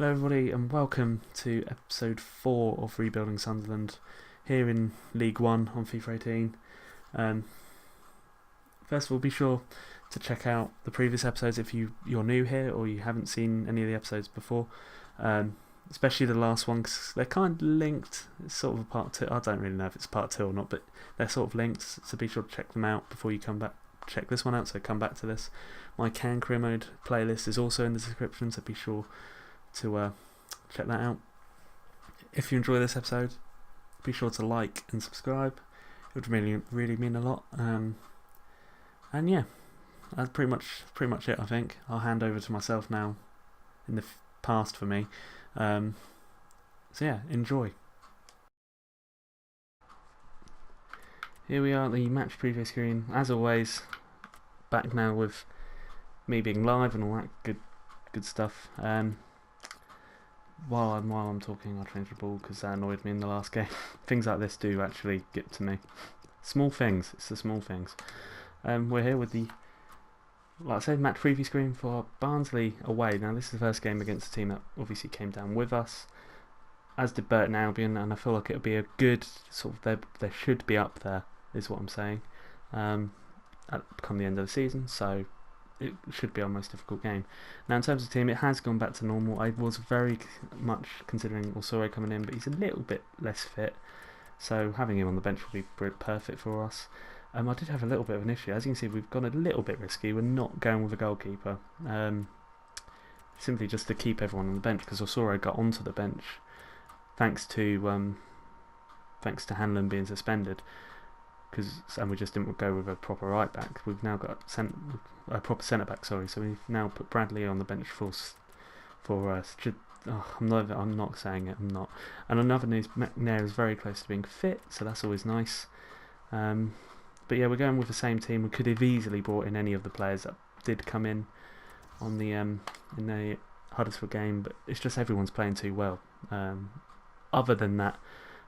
Hello everybody and welcome to episode 4 of Rebuilding Sunderland here in League 1 on FIFA 18. First of all, be sure to check out the previous episodes if you're new here or you haven't seen any of the episodes before, especially the last one because they're kind of linked. It's sort of a part 2. I don't really know if it's part 2 or not, but they're sort of linked, so be sure to check them out before you come back. Check this one out, so come back to this. My career mode playlist is also in the description, so be sure to check that out. If you enjoy this episode, be sure to like and subscribe. It would really mean a lot. And yeah, that's pretty much it. I think I'll hand over to myself now. In the past for me. So yeah, enjoy. Here we are at the match preview screen. As always, back now with me being live and all that good stuff. While I'm talking, I'll change the ball because that annoyed me in the last game. Things like this do actually get to me. Small things. It's the small things. We're here with the, like I said, match preview screen for Barnsley away. Now this is the first game against a team that obviously came down with us, as did Burton Albion, and I feel like it'll be a good sort of. They should be up there, is what I'm saying. Come the end of the season, so it should be our most difficult game. Now in terms of the team, it has gone back to normal. I was very much considering Osoro coming in, but he's a little bit less fit, so having him on the bench will be perfect for us. I did have a little bit of an issue. As you can see, we've gone a little bit risky. We're not going with a goalkeeper, simply just to keep everyone on the bench, because Osoro got onto the bench thanks to Hanlon being suspended. And we just didn't go with a proper right back. We've now got a proper centre back. Sorry, so we've now put Bradley on the bench for us. I'm not saying it. I'm not. And another news, Nair is very close to being fit, so that's always nice. But yeah, we're going with the same team. We could have easily brought in any of the players that did come in on the in the Huddersfield game, but it's just everyone's playing too well. Other than that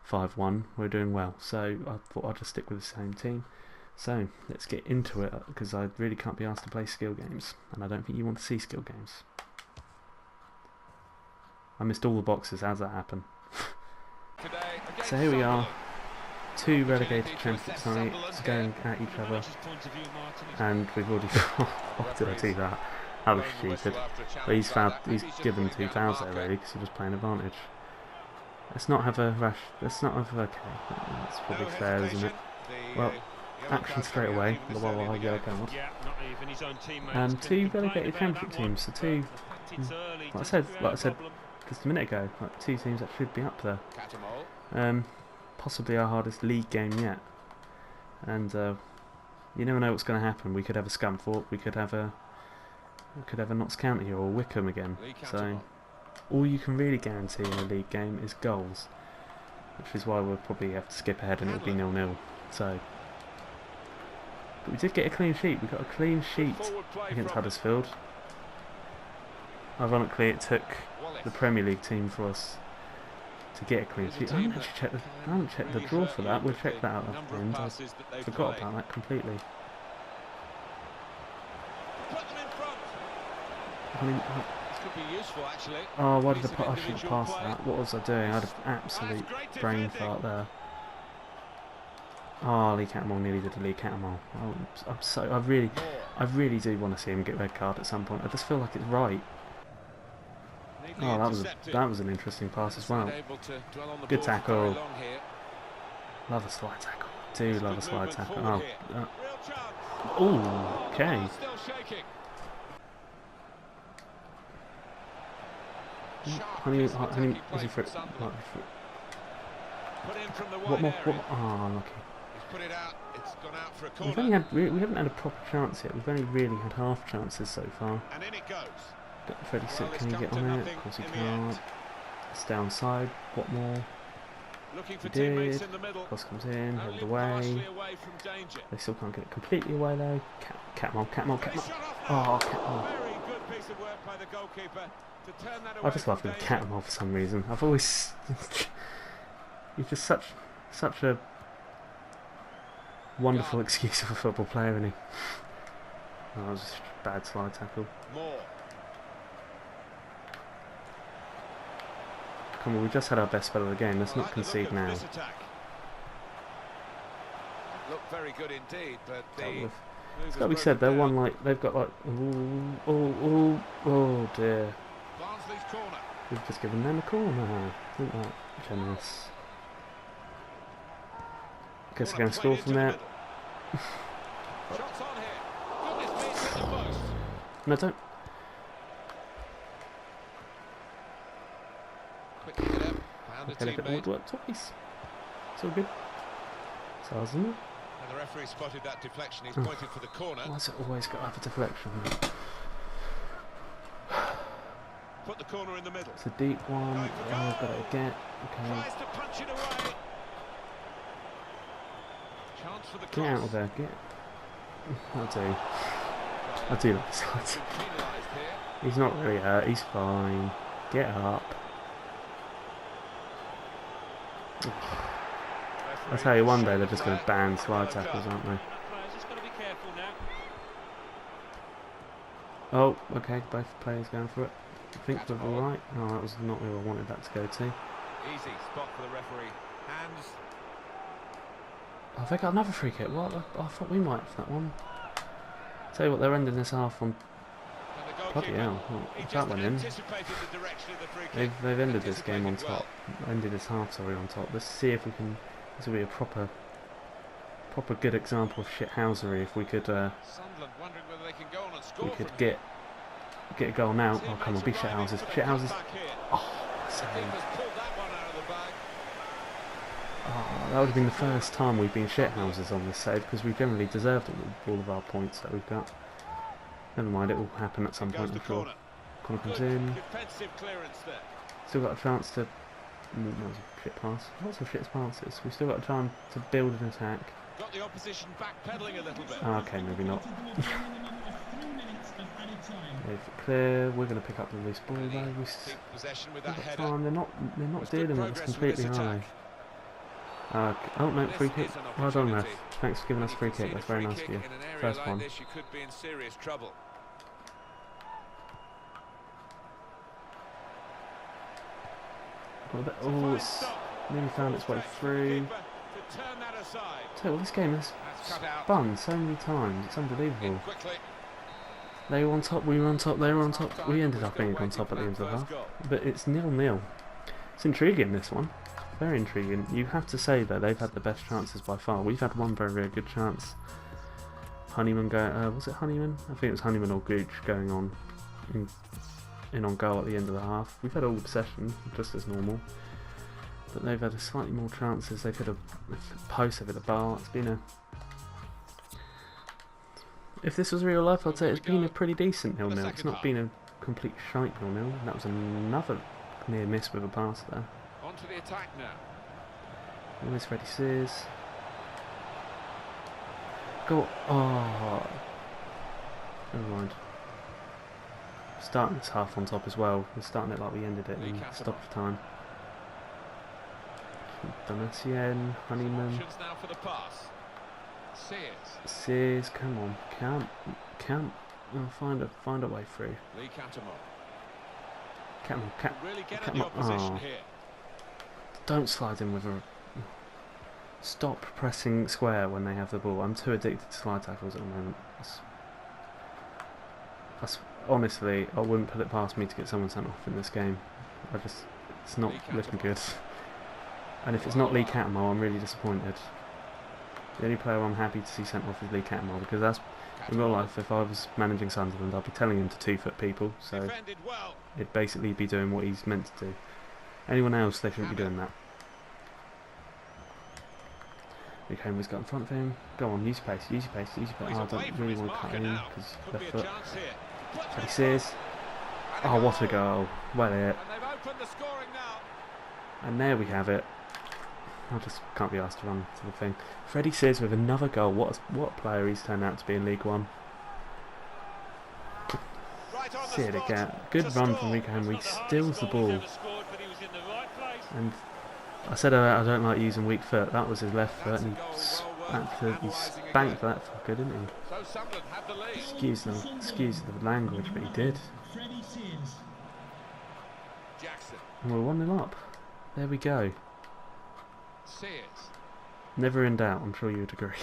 5-1, we're doing well, so I thought I'd just stick with the same team. So let's get into it, because I really can't be asked to play skill games, and I don't think you want to see skill games. I missed all the boxes as that happened. So here we are, two relegated championship sides going at each other, and we've already. Why did I do that? That was stupid. But he's given 2 fouls there really, because he was playing advantage. Let's not have a rush. Let's not have. Okay, that's probably fair, isn't it? Well, action straight away. Yellow card. Two relegated championship teams. So two. Like I said just a minute ago, like 2 teams that should be up there. Possibly our hardest league game yet. And you never know what's going to happen. We could have a Scunthorpe. We could have a Notts County or Wickham again. So. All you can really guarantee in a league game is goals, which is why we'll probably have to skip ahead and it'll be 0-0. So, but we did get a clean sheet. We got a clean sheet against Huddersfield. Ironically, it took the Premier League team for us to get a clean sheet. I haven't checked the draw for that. We'll check that out at the end. I forgot about that completely. I mean. Oh, why did I shouldn't pass that? What was I doing? I had an absolute brain fart there. Oh, Lee Catmull nearly did a Lee Catmull. Oh, I really do want to see him get a red card at some point. I just feel like it's right. Oh, that was an interesting pass as well. Good tackle. Love a slide tackle. Do love a slide tackle. Oh, okay. Honey, is he for it? What more? Oh, unlucky. We haven't had a proper chance yet. We've only really had half chances so far. Got 36. Can he get on it? Of course he can't. It's downside. What more? He did. Cross comes in, headed away. They still can't get it completely away though. Catmull. Oh, Catmull. I just love him Catmull for some reason. I've always. He's just such a wonderful excuse of a football player, isn't he? Oh, that was just a bad slide tackle. Come on, we just had our best spell of the game. Let's not concede now. Looked very good indeed, but it's got to be said, they're one like they've got like oh dear. Barnsley's corner. We've just given them a corner. Isn't that generous? Guess they're going to score from there. Shots on here. Goodness me, it's in the post. No, don't. Quickly get up. Found a Okay, look at teammate. all twice. It's all good. So, isn't it? And the referee spotted that deflection. He's pointed for the corner. Why's it always got to have a deflection? Put the corner in the middle. It's a deep one. Oh, I've got it again. Okay. Tries to punch it away. Chance for the Get out of there. Get. I do like this side. He's not really hurt. He's fine. Get up. I tell you, one day they're just going to ban slide tackles, aren't they? Oh, okay. Both players going for it. I think we're all right. Oh, that was not who I wanted that to go to. Easy spot for the referee. Hands. Oh, they got another free kick. What? I thought we might have that one. Tell you what, they're ending this half on. Bloody hell! If that went in. They've ended this game on top. Ended this half, sorry, on top. Let's see if we can. This will be a proper good example of shithousery. If we could, get a goal now. Oh come on, be shithouses! Shithouses! Oh, save! Oh, that would have been the first time we've been shithouses on this save because we generally deserved all of our points that we've got. Never mind, it will happen at some point, I'm sure. Corner comes in. Still got a chance to. That was a shit pass. Lots of shit passes. We've still got a chance to build an attack. Got the opposition backpedaling a little bit. Oh, okay, maybe not. Clear. We're going to pick up the loose ball though. We've got time. They're not dealing with us completely, are they? Oh no, free kick. Well done, ref. Thanks for giving us a free kick. That's very nice of you. First one. You could be in serious trouble. Oh, it's nearly found its way through. Tell you what, this game has spun so many times. It's unbelievable. They were on top. We were on top. They were on top. We ended up being on top at the end of the half. But it's 0-0. It's intriguing, this one. Very intriguing. You have to say that they've had the best chances by far. We've had one very good chance. Honeyman was it Honeyman? I think it was Honeyman or Gooch going on in on goal at the end of the half. We've had all possession, just as normal. But they've had slightly more chances. They've hit a post, they've hit a bar. It's been a. If this was real life, I'd say it's been a pretty decent 0-0. It's not been a complete shite 0-0. That was another near miss with a pass there. On to the attack now. Where's Freddie Sears? Go. Oh. Never mind. Starting this half on top as well. We're starting it like we ended it in stoppage time. Donatien, Honeyman. Now for the pass. Sears, come on, can't. Oh, find a way through. Come on. Oh. Don't slide in with a. Stop pressing square when they have the ball. I'm too addicted to slide tackles at the moment. Honestly, I wouldn't put it past me to get someone sent off in this game. It's not looking good. And if it's not Lee Cattermole, I'm really disappointed. The only player I'm happy to see sent off is Lee Cattermole, because that's, in real life, if I was managing Sunderland, I'd be telling him to 2-foot people, so it'd basically be doing what he's meant to do. Anyone else, they shouldn't be doing that. Rick Homer's got in front of him. Go on, use your pace, use your pace, use your pace. Oh, I don't really want to cut in, because left foot. Freddie Sears. Oh, what a goal. Well hit. And there we have it. I just can't be asked to run to the thing. Freddie Sears with another goal. What a player he's turned out to be in League One. See it again. Good run from Rico Henry. Steals the ball. And I said I don't like using weak foot. That was his left foot, and he spanked that fucker, didn't he? Excuse the language, but he did. And we're 1-0 up. There we go. Sears. Never in doubt, I'm sure you would agree.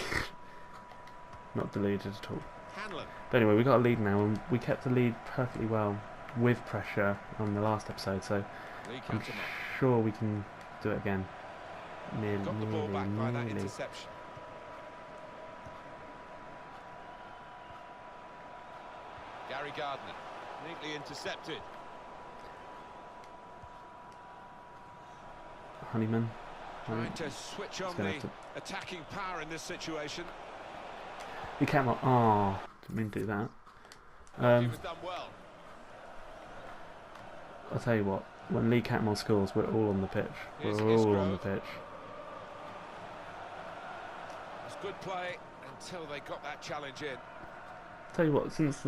Not deluded at all. Hanlon. But anyway, we got a lead now, and we kept the lead perfectly well with pressure on the last episode, so Lee I'm Cantona. sure we can do it again. Nearly, Got the ball back by that nearly. interception. Gary Gardner. Neatly intercepted. Honeyman. Trying to switch on gonna the have to- attacking power in this situation. He came up. Oh, didn't mean to do that. He was done well. I'll tell you what, when Lee Catmull scores, we're all on the pitch. Here's We're all Isgrove. on the pitch. It's good play until they got that challenge in. Tell you what, since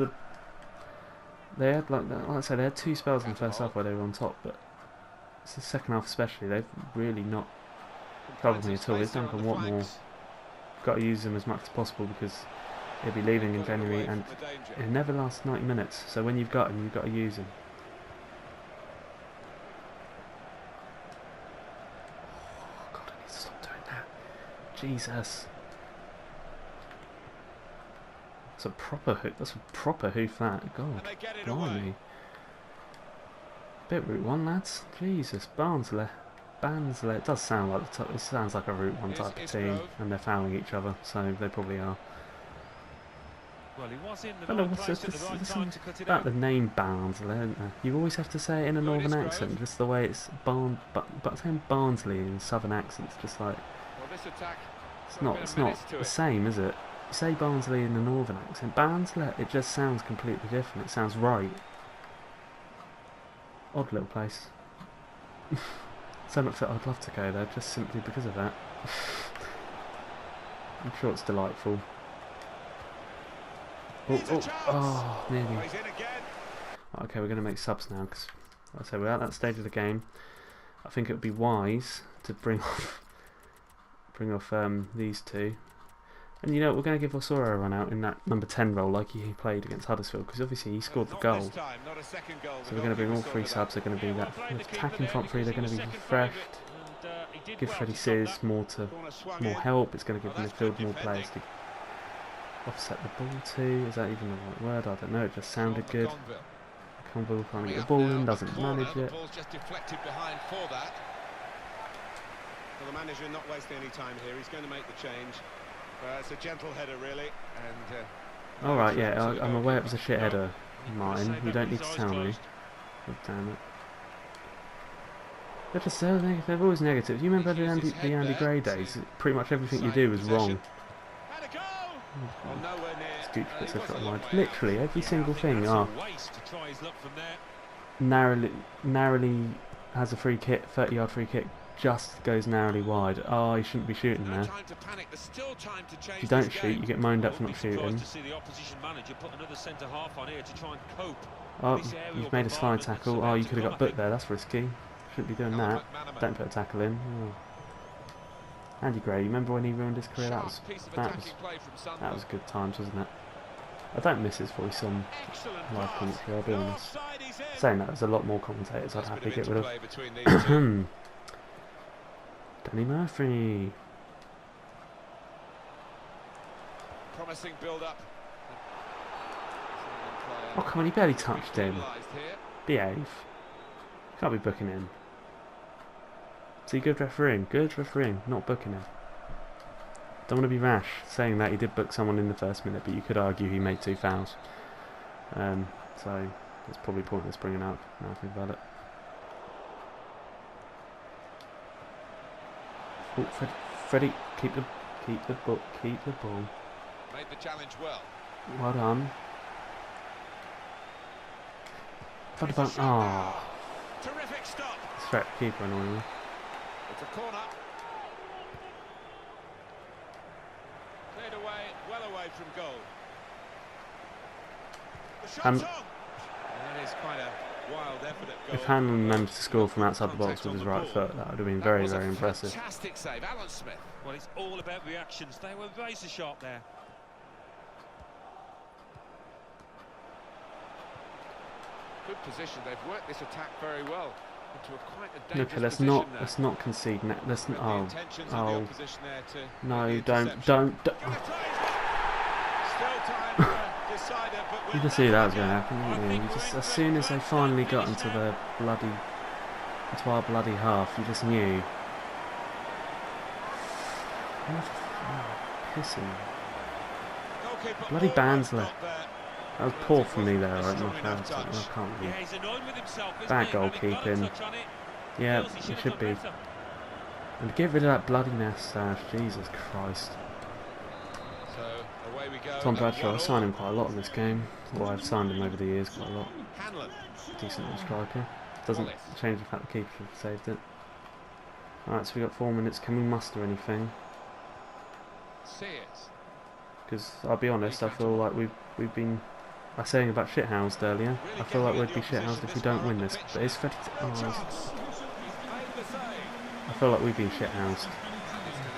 they had like I said, they had 2 spells in the first half where they were on top, but it's the second half especially. They've really not troubled me at all. It's Duncan Watmore. Got to use them as much as possible because he'll be leaving in January, and it never lasts 90 minutes. So when you've got him, you've got to use him. Oh God, I need to stop doing that. Jesus. That's a proper hoof. That's a proper hoof. That God, And they get it blimey. away. Bit Route 1, lads. Jesus, Barnslehhhhh. It does sound like it sounds like a Route 1 type of team, and they're fouling each other, so they probably are. Well, he was in the I don't know right what's place this, at the right there's time something to cut it about out. the name Barnsley, isn't there? You always have to say it in a northern Isgrove. accent, just the way it's but saying Barnsley in southern accents, just like Well, this attack it's not the same, is it? You say Barnsley in a northern accent, Barnsley, it just sounds completely different. It sounds right. Odd little place. So much that I'd love to go there just simply because of that. I'm sure it's delightful. Oh, nearly. He's in again. Okay, we're going to make subs now because, like I say, we're at that stage of the game. I think it would be wise to bring off these two. And you know, we're going to give Osoro a run out in that number 10 role like he played against Huddersfield, because obviously he scored the goal. This time, not a second goal. So we're going to bring all 3 subs. They're going to be that attacking front 3. They're going to be refreshed. Give Freddie Sears more help. It's going to give midfield more players to offset the ball to. Is that even the right word? I don't know. It just sounded good. Conville trying to get the ball in, doesn't manage it. The ball's just deflected behind for that. Well, the manager not wasting any time here. He's going to make the change. It's a gentle header, really. And alright, yeah, I'm aware it was a shit header, Martin. You don't need to tell me. Oh, damn it. They're just so negative. They're always negative. You remember the Andy Gray days? Pretty much everything you do was wrong. had a go. Well, nowhere near. Scooch puts a shot wide. Literally every single thing. Oh, Waste to try his luck from there. narrowly has a free kick, 30-yard free kick. Just goes narrowly wide. Oh, you shouldn't be shooting No there. time to panic. There's still time to change If you don't this shoot, game. you get moaned at I for wouldn't not be surprised shooting. to see the opposition manager put another centre half on here to try and cope. Oh, This aerial you've made a slide bombardment that's tackle. Oh, about you to could have come, got I booked think. there. That's risky. Shouldn't be doing that. Don't put a tackle in. Oh. Andy Gray, you remember when he ruined his career? That was good times, wasn't it? I don't miss his voice on live commentary, I'll be honest. Saying that, there's a lot more commentators I'd happily get rid of. Danny Murphy. Promising build up. Oh, come on, he barely touched him. Behave. Can't be booking him. See, good refereeing. Good refereeing, not booking him. Don't want to be rash saying that he did book someone in the first minute, but you could argue he made 2 fouls. So it's probably pointless bringing up now I think about it. Oh, Freddie, keep the ball. Made the challenge well. Well done. What about Terrific stop. threat keeper annoyingly. It's a corner. Cleared away, well away from goal. The shot's on. That is quite a wild effort at goal. If Hanlon managed to score from outside the box with his right foot, that would have been very, very impressive. Fantastic save, Alan Smith. Well, it's all about reactions. They were razor sharp there. Good position. They've worked this attack very well. into quite a Okay, dangerous let's position now. not concede. Let's But the oh intentions of the oh opposition there to no! make the Don't interception. don't. Still time for a decider, but You will just knew that was never going to get. happen, didn't you? You just, as soon as they finally got into our bloody half, you just knew. Pissing. Goalkeeper Bloody almost Barnslehhhhh. got there. That was But poor it from me wasn't there, a right? strong enough I touch. can't Yeah, believe. he's annoyed with himself, isn't Bad he? Having got a goalkeeping. touch on it, Yeah, feels he it should should have be. done better. And get rid of that bloody moustache, Jesus Christ. So away we go. Tom and Bradshaw, I've 1-1. signed him quite a lot in this game. Well, I've signed him over the years quite a lot. Hanlon. Decent little striker. Doesn't Wallace. change the fact the keeper should have saved it. Alright, so we got 4 minutes. Can we muster anything? Sears. Because I'll be honest, I feel like we've been. I was saying about shithoused earlier. I feel like we'd be shithoused if we don't win this. But it's Freddie. Chance. He's made the save. I feel like we've been shithoused And it's going to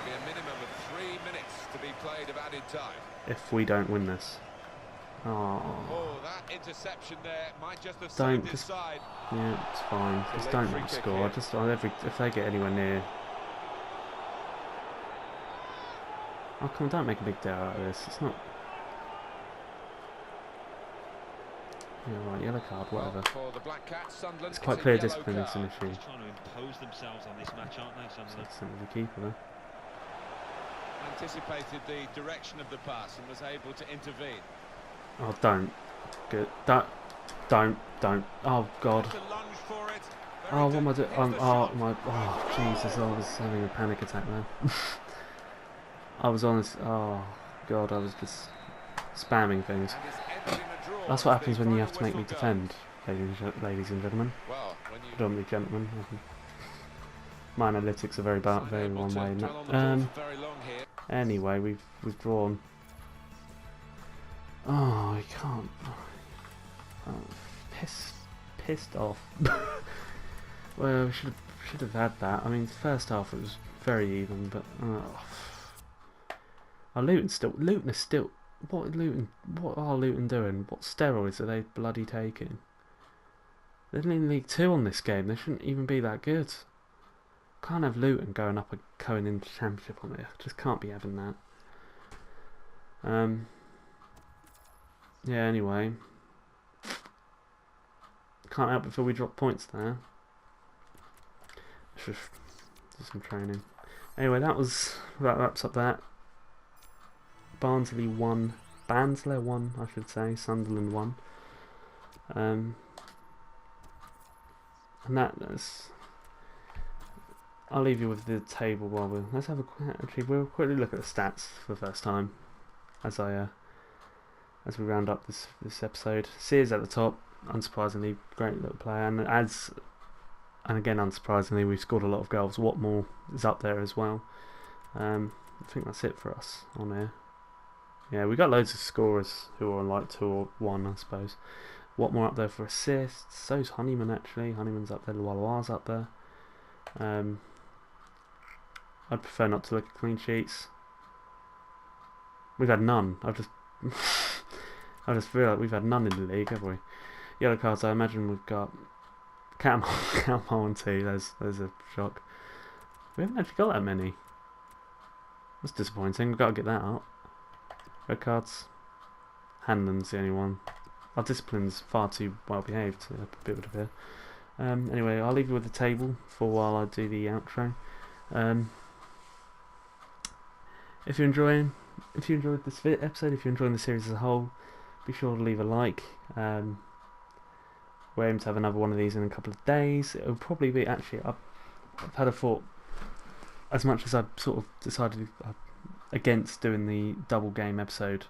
be a minimum of 3 minutes to be played of added time. if we don't win this. Oh, Oh, that interception there might just have Don't, saved his just- side. yeah, it's fine. Just don't let them free kick score. here. If they get anywhere near. Oh come on! Don't make a big deal out of this. It's not. Yeah, right. Yellow card, whatever. For the Black Cats, Sunderland, It's quite a clear yellow discipline is an card. issue. Just trying to impose themselves on this match, aren't they, Sunderland? That's the keeper there. Anticipated the direction of the pass and was able to intervene. Oh, don't. Good. Don't. Oh God. To lunge for it. Oh, what am I Very doing? good. Here's the Oh shot. my. Oh Jesus! I was having a panic attack there. I was honest. Oh God! I was just spamming things. And it's ended in a draw That's as what the happens when you have final to make me whistle defend, ladies and gentlemen. goes. Well, when you Predominantly gentlemen. My analytics are very bad, very unable one to way. In dwell on the that. ball for very long here. Anyway, we've drawn. Oh, I can't. Oh, pissed off. Well, we should have had that. I mean, first half it was very even, but Luton is still. What are Luton doing? What steroids are they bloody taking? They're in League 2 on this game. They shouldn't even be that good. Can't have Luton going into Championship on it. Just can't be having that. Yeah. Anyway, can't help before we drop points there. Let's just do some training. Anyway, that wraps up that. Barnslehhhhh won. Barnslehhhhh won, I should say. Sunderland won. And that's. I'll leave you with the table while we'll quickly look at the stats for the first time as we round up this episode. Sears at the top, unsurprisingly, great little player, and again unsurprisingly, we've scored a lot of goals. Watmore is up there as well. I think that's it for us on here. Yeah, we got loads of scorers who are on like 2 or 1, I suppose. Watmore up there for assists. So's Honeyman actually. Honeyman's up there. Lualoir's up there. I'd prefer not to look at clean sheets. We've had none. I just feel like we've had none in the league, have we? Yellow cards. I imagine we've got Catmull and 2. There's a shock. We haven't actually got that many. That's disappointing. We've got to get that up. Red cards. Hanlon's the only one. Our discipline's far too well behaved to be able to appear. Anyway, I'll leave you with the table for while I do the outro. If you enjoyed this episode, if you're enjoying the series as a whole, be sure to leave a like. We're aiming to have another one of these in a couple of days. It'll probably be actually. I've had a thought. As much as I've sort of decided against doing the double game episode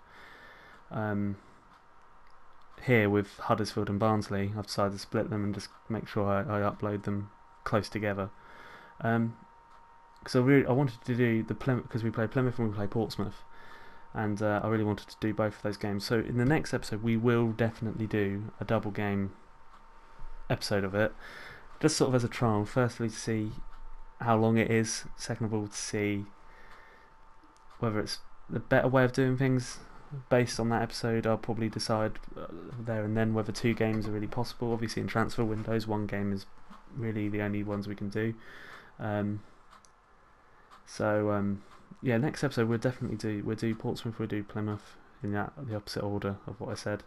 here with Huddersfield and Barnsley, I've decided to split them and just make sure I upload them close together. Because I wanted to do the Plymouth, because we play Plymouth and we play Portsmouth, and I really wanted to do both of those games. So in the next episode we will definitely do a double game episode of it, just sort of as a trial. Firstly, to see how long it is. Second of all, to see whether it's the better way of doing things. Based on that episode, I'll probably decide there and then whether 2 games are really possible. Obviously in transfer windows 1 game is really the only ones we can do. Yeah, next episode we'll do Portsmouth, we'll do Plymouth in the opposite order of what I said.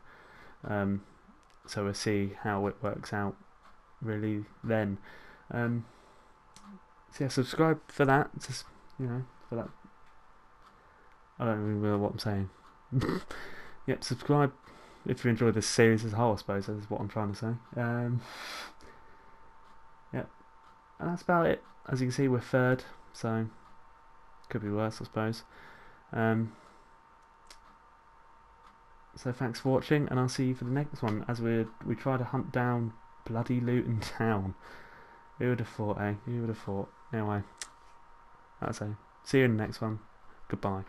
So we'll see how it works out really then. So yeah, subscribe for that. Just for that. I don't really know what I'm saying. Yep, subscribe if you enjoy this series as a whole, I suppose, is what I'm trying to say. Yep, and that's about it. As you can see, we're third, so could be worse, I suppose. So thanks for watching, and I'll see you for the next one as we try to hunt down bloody Luton Town. Who would have thought, eh? Who would have thought? Anyway, that's it. See you in the next one. Goodbye.